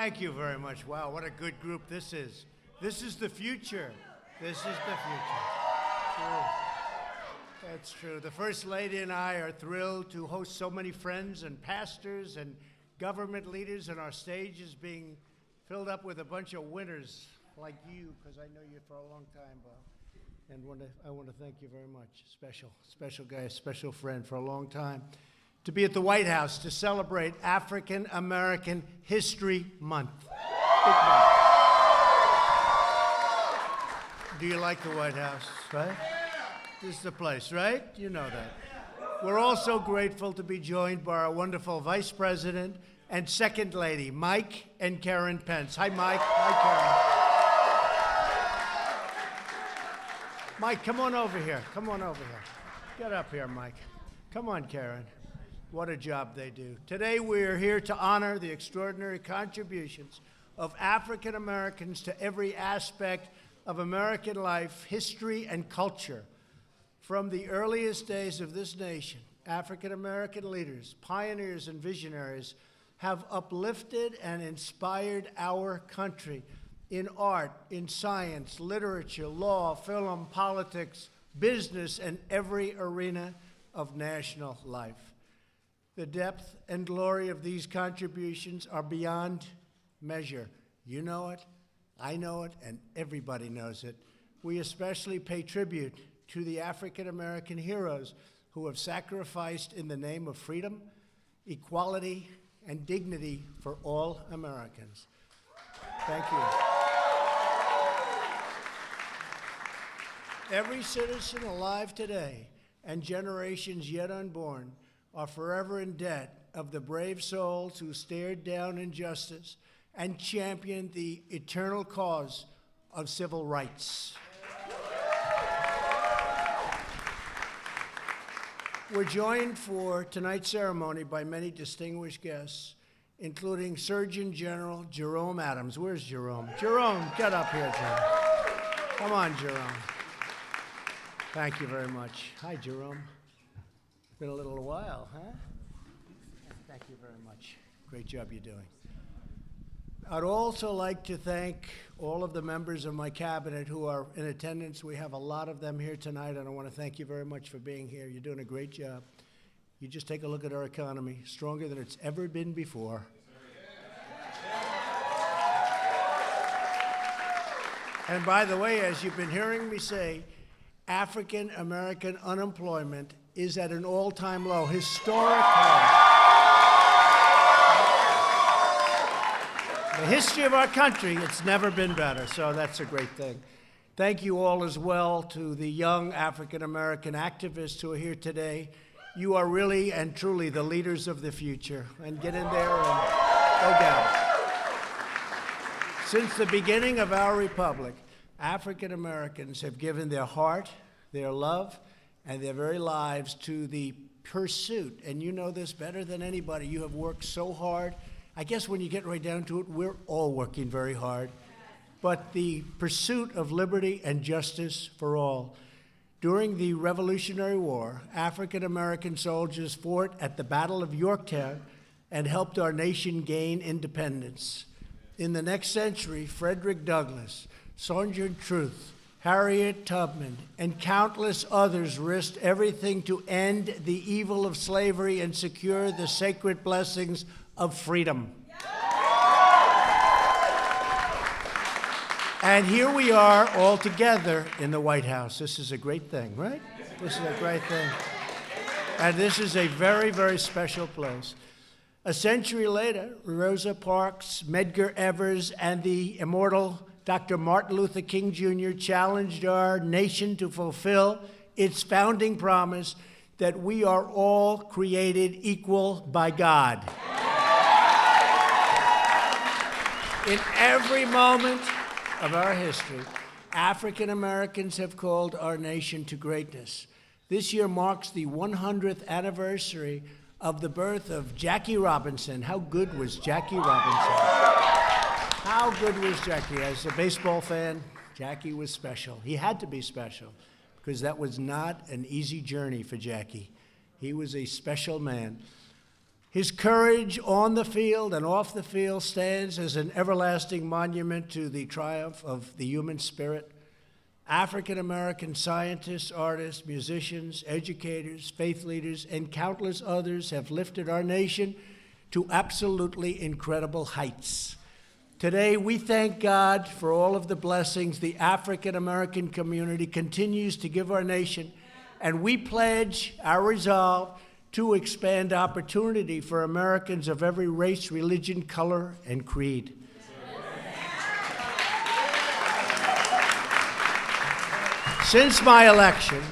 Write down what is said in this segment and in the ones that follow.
thank you very much. Wow, what a good group this is. This is the future. This is the future. True. That's true. The First Lady and I are thrilled to host so many friends and pastors and government leaders, and our stage is being filled up with a bunch of winners like you, because I know you for a long time, Bob. And I want to thank you very much. Special guy, special friend for a long time. To be at the White House to celebrate African American History Month. Big month. Do you like the White House, right? This is the place, right? You know that. We're also grateful to be joined by our wonderful Vice President and Second Lady, Mike and Karen Pence. Hi, Mike. Hi, Karen. Mike, come on over here. Come on over here. Get up here, Mike. Come on, Karen. What a job they do. Today, we are here to honor the extraordinary contributions of African Americans to every aspect of American life, history, and culture. From the earliest days of this nation, African American leaders, pioneers, and visionaries have uplifted and inspired our country in art, in science, literature, law, film, politics, business, and every arena of national life. The depth and glory of these contributions are beyond measure. You know it, I know it, and everybody knows it. We especially pay tribute to the African American heroes who have sacrificed in the name of freedom, equality, and dignity for all Americans. Thank you. Every citizen alive today and generations yet unborn are forever in debt of the brave souls who stared down injustice and championed the eternal cause of civil rights. We're joined for tonight's ceremony by many distinguished guests, including Surgeon General Jerome Adams. Where's Jerome? Jerome, get up here, Jerome. Come on, Jerome. Thank you very much. Hi, Jerome. Been a little while, huh? Thank you very much. Great job you're doing. I'd also like to thank all of the members of my cabinet who are in attendance. We have a lot of them here tonight, and I want to thank you very much for being here. You're doing a great job. You just take a look at our economy, stronger than it's ever been before. And by the way, as you've been hearing me say, African American unemployment is at an all-time low, historic low. The history of our country, it's never been better, so that's a great thing. Thank you all as well to the young African American activists who are here today. You are really and truly the leaders of the future, and get in there and go get it. Since the beginning of our republic, African Americans have given their heart, their love, and their very lives to the pursuit. And you know this better than anybody. You have worked so hard. I guess when you get right down to it, we're all working very hard. But the pursuit of liberty and justice for all. During the Revolutionary War, African American soldiers fought at the Battle of Yorktown and helped our nation gain independence. In the next century, Frederick Douglass, Sojourner Truth, Harriet Tubman, and countless others risked everything to end the evil of slavery and secure the sacred blessings of freedom. And here we are all together in the White House. This is a great thing, right? This is a great thing. And this is a very, very special place. A century later, Rosa Parks, Medgar Evers, and the immortal Dr. Martin Luther King Jr. challenged our nation to fulfill its founding promise that we are all created equal by God. In every moment of our history, African Americans have called our nation to greatness. This year marks the 100th anniversary of the birth of Jackie Robinson. How good was Jackie Robinson? How good was Jackie? As a baseball fan, Jackie was special. He had to be special because that was not an easy journey for Jackie. He was a special man. His courage on the field and off the field stands as an everlasting monument to the triumph of the human spirit. African-American scientists, artists, musicians, educators, faith leaders, and countless others have lifted our nation to absolutely incredible heights. Today, we thank God for all of the blessings the African-American community continues to give our nation, and we pledge our resolve to expand opportunity for Americans of every race, religion, color, and creed. Since my election,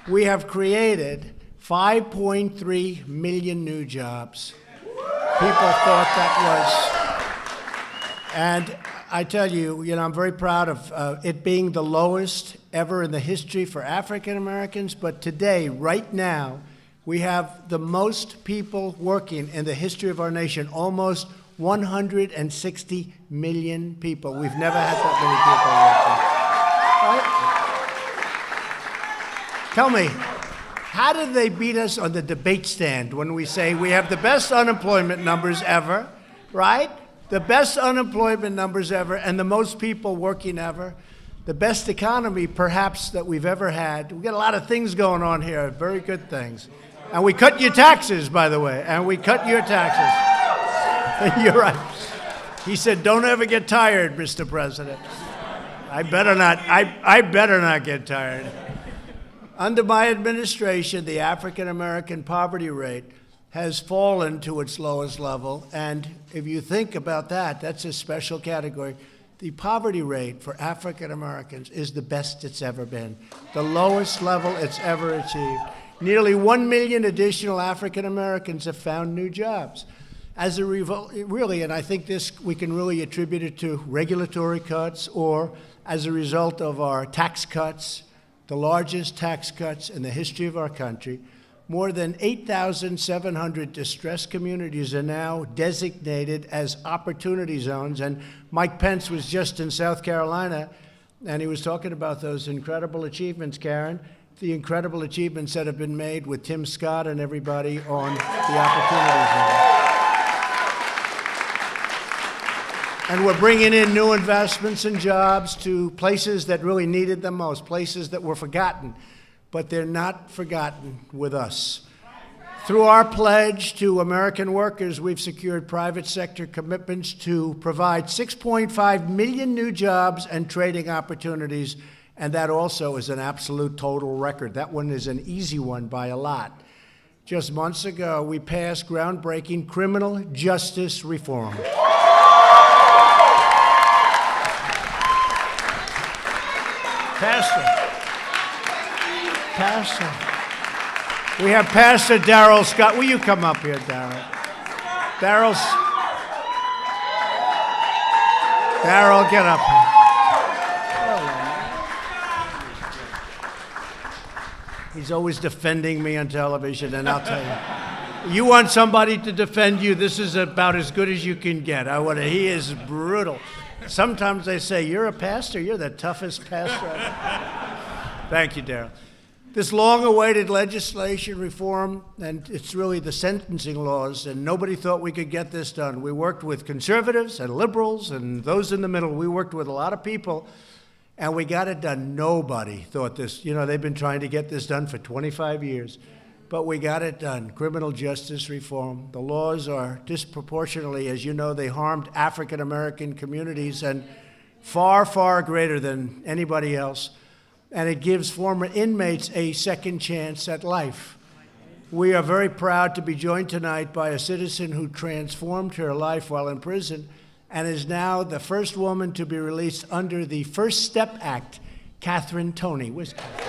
we have created 5.3 million new jobs. People thought that was, and I tell you, I'm very proud of it being the lowest ever in the history for African Americans, but today, right now, we have the most people working in the history of our nation, almost 160 million people. We've never had that many people working. Right? Tell me, how did they beat us on the debate stand when we say we have the best unemployment numbers ever, right? The best unemployment numbers ever and the most people working ever. The best economy, perhaps, that we've ever had. We've got a lot of things going on here, very good things. And we cut your taxes, by the way, and we cut your taxes. You're right. He said, don't ever get tired, Mr. President. I better not get tired. Under my administration, the African-American poverty rate has fallen to its lowest level. And if you think about that, that's a special category. The poverty rate for African-Americans is the best it's ever been, the lowest level it's ever achieved. Nearly 1 million additional African-Americans have found new jobs. As a really, and I think this we can really attribute it to regulatory cuts or as a result of our tax cuts, the largest tax cuts in the history of our country. More than 8,700 distressed communities are now designated as opportunity zones. And Mike Pence was just in South Carolina, and he was talking about those incredible achievements, Karen, the incredible achievements that have been made with Tim Scott and everybody on the opportunity zone. And we're bringing in new investments and jobs to places that really needed them most, places that were forgotten, but they're not forgotten with us. Through our pledge to American workers, we've secured private sector commitments to provide 6.5 million new jobs and trading opportunities, and that also is an absolute total record. That one is an easy one by a lot. Just months ago, we passed groundbreaking criminal justice reform. Pastor. We have Pastor Darrell Scott. Will you come up here, Darrell? Darrell, get up here. He's always defending me on television, and I'll tell you, you want somebody to defend you, this is about as good as you can get. He is brutal. Sometimes they say, you're a pastor, you're the toughest pastor I've ever. Thank you, Darrell. This long-awaited legislation reform, and it's really the sentencing laws, and nobody thought we could get this done. We worked with conservatives and liberals and those in the middle. We worked with a lot of people, and we got it done. Nobody thought this. They've been trying to get this done for 25 years. But we got it done. Criminal justice reform. The laws are disproportionately, as you know, they harmed African-American communities and far, far greater than anybody else. And it gives former inmates a second chance at life. We are very proud to be joined tonight by a citizen who transformed her life while in prison and is now the first woman to be released under the First Step Act, Catherine Toney. Where's Catherine?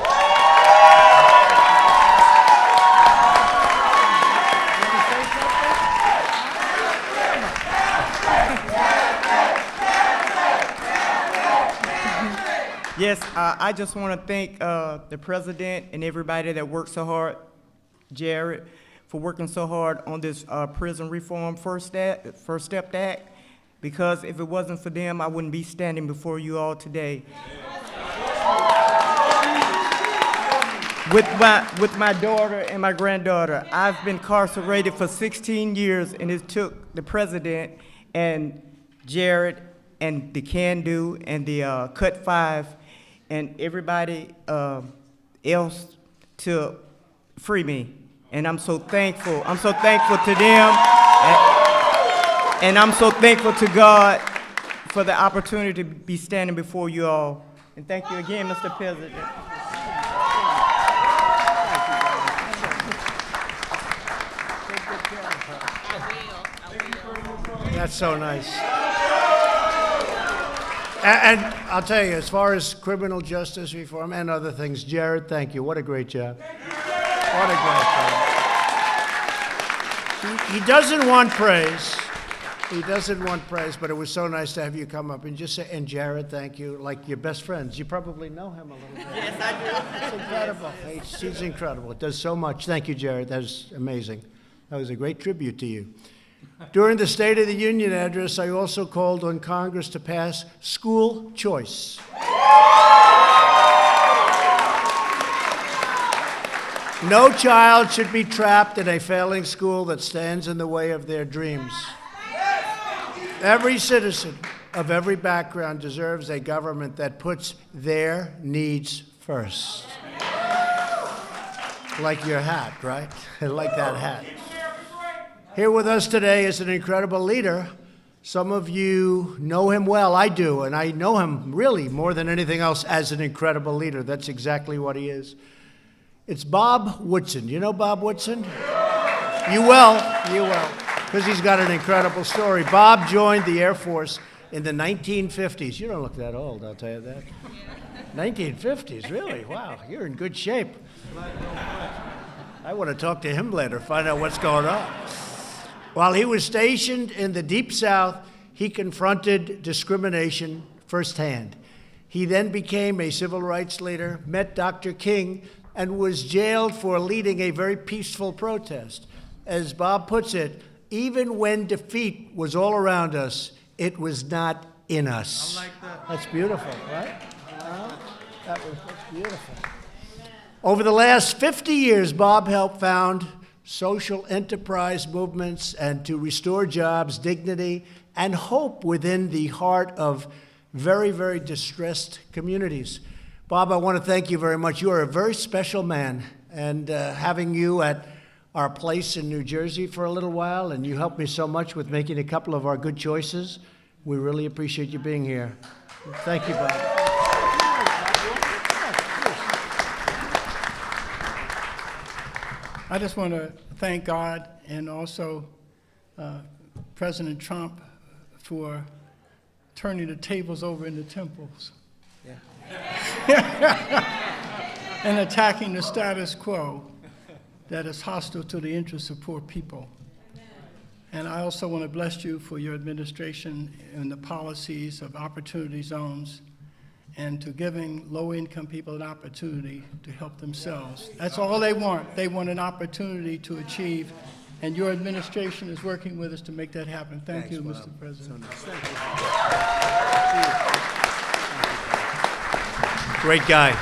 Yes, I just want to thank the president and everybody that worked so hard, Jared, for working so hard on this prison reform First Step Act, because if it wasn't for them, I wouldn't be standing before you all today. with my daughter and my granddaughter. I've been incarcerated for 16 years, and it took the president and Jared and the Can Do and the Cut 5 and everybody else to free me. And I'm so thankful. I'm so thankful to them. And I'm so thankful to God for the opportunity to be standing before you all. And thank you again, Mr. President. That's so nice. And I'll tell you, as far as criminal justice reform and other things, Jared, thank you. What a great job. What a great job. He doesn't want praise. He doesn't want praise, but it was so nice to have you come up and just say, and Jared, thank you, like your best friends. You probably know him a little bit. Yes, I do. It's incredible. He's incredible. It does so much. Thank you, Jared. That was amazing. That was a great tribute to you. During the State of the Union address, I also called on Congress to pass school choice. No child should be trapped in a failing school that stands in the way of their dreams. Every citizen of every background deserves a government that puts their needs first. Like your hat, right? I like that hat. Here with us today is an incredible leader. Some of you know him well. I do, and I know him really more than anything else as an incredible leader. That's exactly what he is. It's Bob Woodson. You know Bob Woodson? You will, because he's got an incredible story. Bob joined the Air Force in the 1950s. You don't look that old, I'll tell you that. 1950s, really? Wow, you're in good shape. I want to talk to him later, find out what's going on. While he was stationed in the Deep South, he confronted discrimination firsthand. He then became a civil rights leader, met Dr. King, and was jailed for leading a very peaceful protest. As Bob puts it, even when defeat was all around us, it was not in us. I like that. That's beautiful, right? That's beautiful. Over the last 50 years, Bob helped found social enterprise movements and to restore jobs, dignity, and hope within the heart of very, very distressed communities. Bob, I want to thank you very much. You are a very special man, and having you at our place in New Jersey for a little while, and you helped me so much with making a couple of our good choices. We really appreciate you being here. Thank you, Bob. I just want to thank God and also President Trump for turning the tables over in the temples. And attacking the status quo that is hostile to the interests of poor people. And I also want to bless you for your administration and the policies of opportunity zones and to giving low-income people an opportunity to help themselves. That's all they want. They want an opportunity to achieve, and your administration is working with us to make that happen. Thank you, Mr. President. Great guy.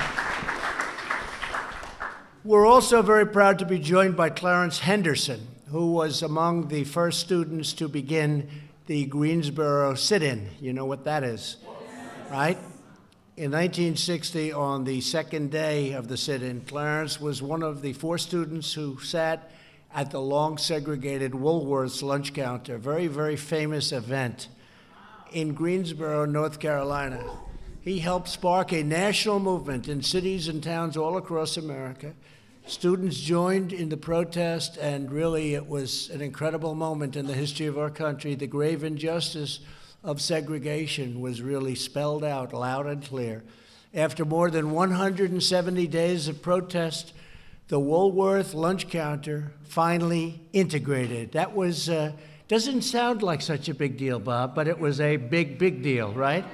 We're also very proud to be joined by Clarence Henderson, who was among the first students to begin the Greensboro sit-in. You know what that is, right? In 1960, on the second day of the sit-in, Clarence was one of the 4 students who sat at the long-segregated Woolworth's lunch counter, a very, very famous event in Greensboro, North Carolina. He helped spark a national movement in cities and towns all across America. Students joined in the protest, and really it was an incredible moment in the history of our country. The grave injustice of segregation was really spelled out loud and clear. After more than 170 days of protest, the Woolworth lunch counter finally integrated. That was, doesn't sound like such a big deal, Bob, but it was a big, big deal, right?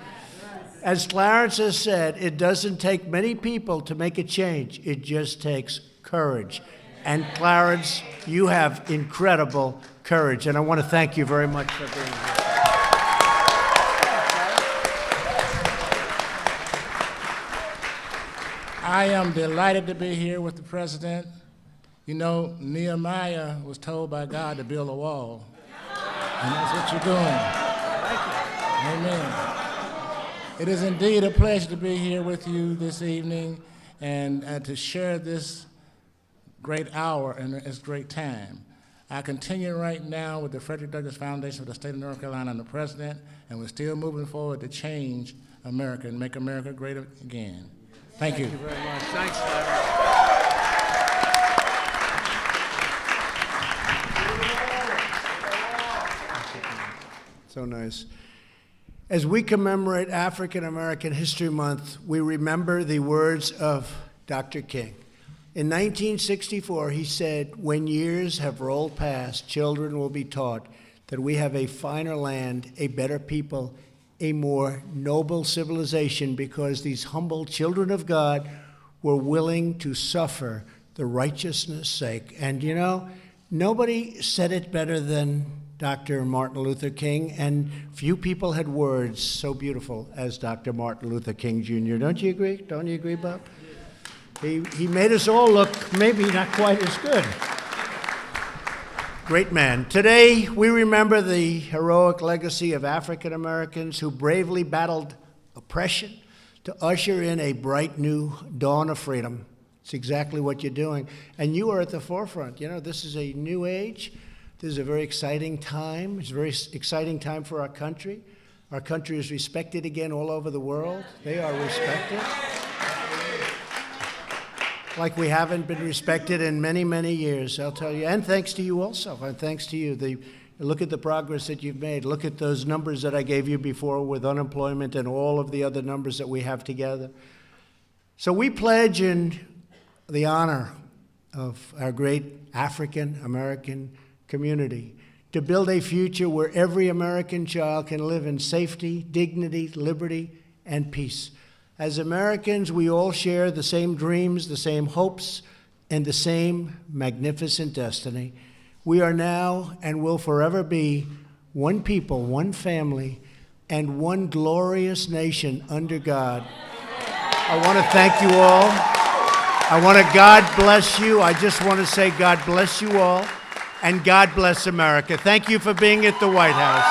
As Clarence has said, it doesn't take many people to make a change. It just takes courage. And Clarence, you have incredible courage, and I want to thank you very much for being here. I am delighted to be here with the president. You know, Nehemiah was told by God to build a wall, and that's what you're doing. Thank you. Amen. It is indeed a pleasure to be here with you this evening and to share this great hour and this great time. I continue right now with the Frederick Douglass Foundation for the State of North Carolina and the President, and we're still moving forward to change America and make America great again. Thank you. Thank you very much. Thanks, Larry. So nice. As we commemorate African American History Month, we remember the words of Dr. King. In 1964, he said, "When years have rolled past, children will be taught that we have a finer land, a better people, a more noble civilization, because these humble children of God were willing to suffer the righteousness' sake." And you know, nobody said it better than Dr. Martin Luther King, and few people had words so beautiful as Dr. Martin Luther King Jr. Don't you agree? Don't you agree, Bob? He made us all look maybe not quite as good. Great man. Today, we remember the heroic legacy of African Americans who bravely battled oppression to usher in a bright new dawn of freedom. It's exactly what you're doing. And you are at the forefront. You know, this is a new age. This is a very exciting time. It's a very exciting time for our country. Our country is respected again all over the world. They are respected like we haven't been respected in many, many years, I'll tell you. And thanks to you also, and thanks to you. Look at the progress that you've made. Look at those numbers that I gave you before with unemployment and all of the other numbers that we have together. So we pledge in the honor of our great African American community to build a future where every American child can live in safety, dignity, liberty, and peace. As Americans, we all share the same dreams, the same hopes, and the same magnificent destiny. We are now and will forever be one people, one family, and one glorious nation under God. I want to thank you all. I want to God bless you. I just want to say God bless you all, and God bless America. Thank you for being at the White House.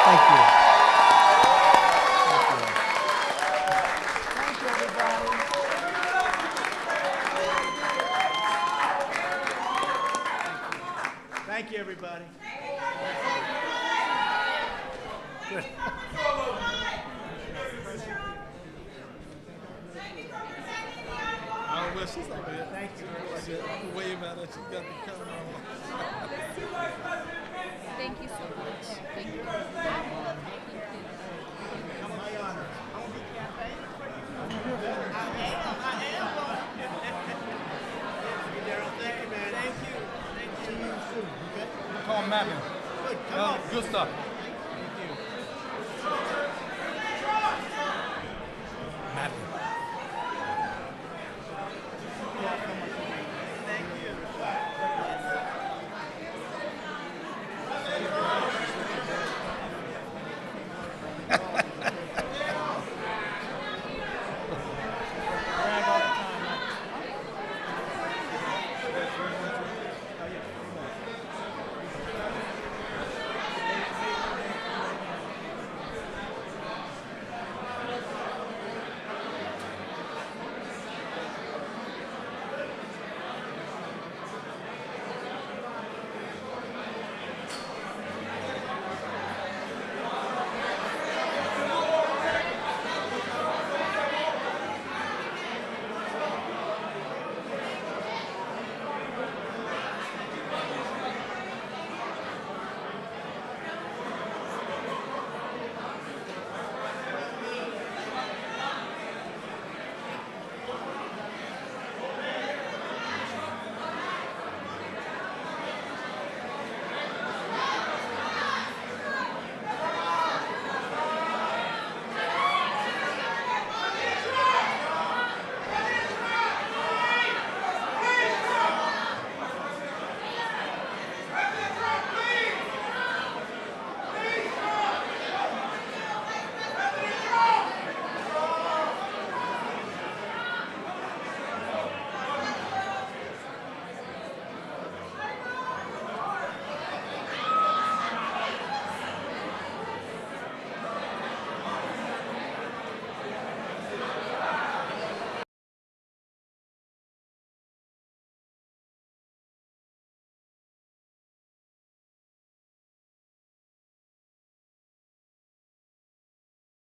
Thank you. Thank you, everybody. Good. Oh, well, she's like that. Thank you. She'll wave at her. She's got the camera on. Thank you so much. Thank you. My honor. Thank you, man. Thank you. See you soon, okay? Call Mapping. Good, come on. Good stuff.